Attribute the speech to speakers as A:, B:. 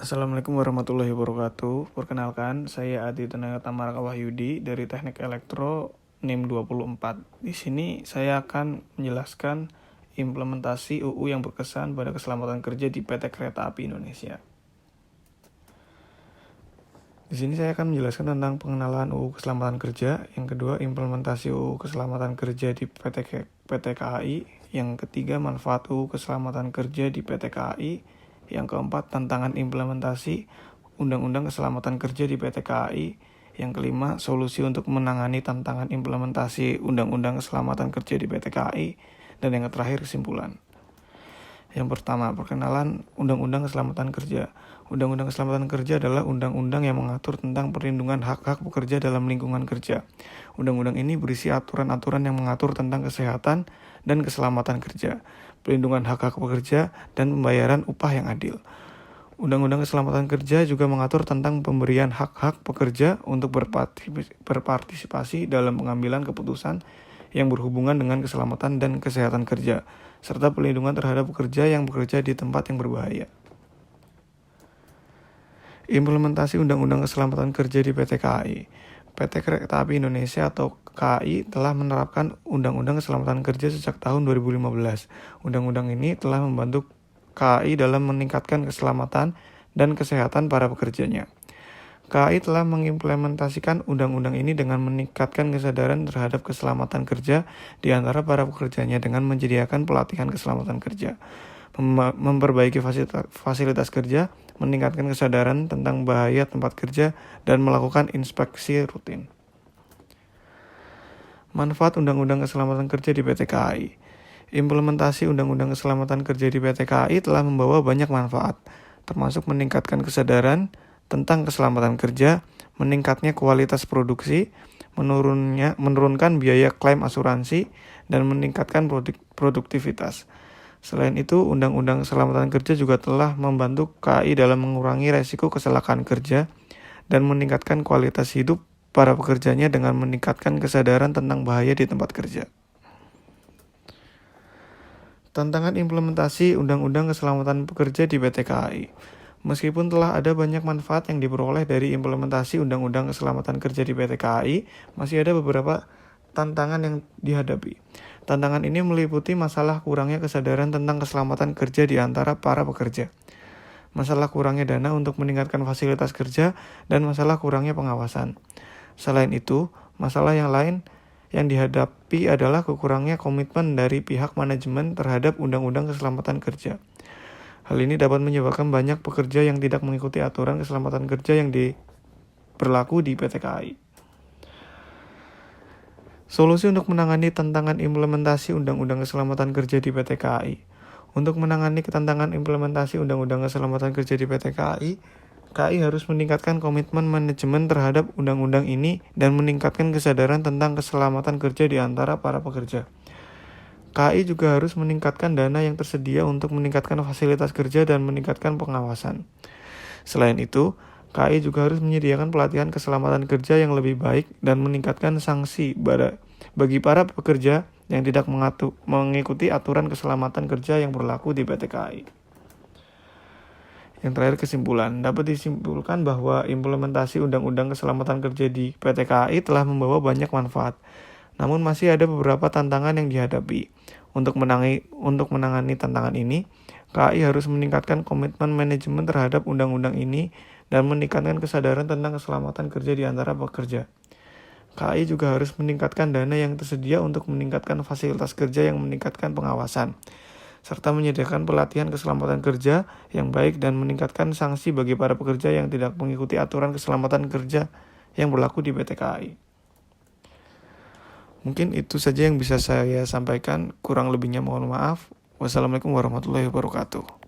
A: Assalamualaikum warahmatullahi wabarakatuh. Perkenalkan, saya Adi Tenaga Tamaraka Wahyudi dari Teknik Elektro NIM 24. Di sini saya akan menjelaskan implementasi UU yang berkesan pada keselamatan kerja di PT Kereta Api Indonesia. Di sini saya akan menjelaskan tentang pengenalan UU Keselamatan Kerja, yang kedua implementasi UU Keselamatan Kerja di PT KAI, yang ketiga manfaat UU Keselamatan Kerja di PT KAI, yang keempat tantangan implementasi Undang-Undang Keselamatan Kerja di PT KAI, yang kelima solusi untuk menangani tantangan implementasi Undang-Undang Keselamatan Kerja di PT KAI, dan yang terakhir kesimpulan. Yang pertama, perkenalan Undang-Undang Keselamatan Kerja. Undang-Undang Keselamatan Kerja adalah undang-undang yang mengatur tentang perlindungan hak-hak pekerja dalam lingkungan kerja. Undang-undang ini berisi aturan-aturan yang mengatur tentang kesehatan dan keselamatan kerja, perlindungan hak-hak pekerja, dan pembayaran upah yang adil. Undang-Undang Keselamatan Kerja juga mengatur tentang pemberian hak-hak pekerja untuk berpartisipasi dalam pengambilan keputusan yang berhubungan dengan keselamatan dan kesehatan kerja, serta perlindungan terhadap pekerja yang bekerja di tempat yang berbahaya. Implementasi Undang-Undang Keselamatan Kerja di PT KAI. PT Kereta Api Indonesia atau KAI telah menerapkan Undang-Undang Keselamatan Kerja sejak tahun 2015. Undang-undang ini telah membantu KAI dalam meningkatkan keselamatan dan kesehatan para pekerjanya. KAI telah mengimplementasikan undang-undang ini dengan meningkatkan kesadaran terhadap keselamatan kerja di antara para pekerjanya dengan menyediakan pelatihan keselamatan kerja, memperbaiki fasilitas kerja, meningkatkan kesadaran tentang bahaya tempat kerja, dan melakukan inspeksi rutin. Manfaat Undang-Undang Keselamatan Kerja di PT KAI. Implementasi Undang-Undang Keselamatan Kerja di PT KAI telah membawa banyak manfaat, termasuk meningkatkan kesadaran tentang keselamatan kerja, meningkatnya kualitas produksi, menurunkan biaya klaim asuransi, dan meningkatkan produktivitas. Selain itu, Undang-Undang Keselamatan Kerja juga telah membantu KAI dalam mengurangi resiko kecelakaan kerja dan meningkatkan kualitas hidup para pekerjanya dengan meningkatkan kesadaran tentang bahaya di tempat kerja. Tantangan implementasi Undang-Undang Keselamatan Pekerja di PT KAI. Meskipun telah ada banyak manfaat yang diperoleh dari implementasi Undang-Undang Keselamatan Kerja di PT KAI, masih ada beberapa tantangan yang dihadapi. Tantangan ini meliputi masalah kurangnya kesadaran tentang keselamatan kerja di antara para pekerja, masalah kurangnya dana untuk meningkatkan fasilitas kerja, dan masalah kurangnya pengawasan. Selain itu, masalah yang lain yang dihadapi adalah kekurangnya komitmen dari pihak manajemen terhadap Undang-Undang Keselamatan Kerja. Hal ini dapat menyebabkan banyak pekerja yang tidak mengikuti aturan keselamatan kerja yang berlaku di PT KAI. Solusi untuk menangani tantangan implementasi Undang-Undang Keselamatan Kerja di PT KAI. Untuk menangani tantangan implementasi Undang-Undang Keselamatan Kerja di PT KAI, KAI harus meningkatkan komitmen manajemen terhadap undang-undang ini dan meningkatkan kesadaran tentang keselamatan kerja di antara para pekerja. KAI juga harus meningkatkan dana yang tersedia untuk meningkatkan fasilitas kerja dan meningkatkan pengawasan. Selain itu, KAI juga harus menyediakan pelatihan keselamatan kerja yang lebih baik dan meningkatkan sanksi bagi para pekerja yang tidak mengikuti aturan keselamatan kerja yang berlaku di PT KAI. Yang terakhir kesimpulan, dapat disimpulkan bahwa implementasi Undang-Undang Keselamatan Kerja di PT KAI telah membawa banyak manfaat. Namun masih ada beberapa tantangan yang dihadapi. Untuk menangani tantangan ini, KAI harus meningkatkan komitmen manajemen terhadap undang-undang ini dan meningkatkan kesadaran tentang keselamatan kerja di antara pekerja. KAI juga harus meningkatkan dana yang tersedia untuk meningkatkan fasilitas kerja yang meningkatkan pengawasan, serta menyediakan pelatihan keselamatan kerja yang baik dan meningkatkan sanksi bagi para pekerja yang tidak mengikuti aturan keselamatan kerja yang berlaku di PT KAI. Mungkin itu saja yang bisa saya sampaikan, kurang lebihnya mohon maaf. Wassalamualaikum warahmatullahi wabarakatuh.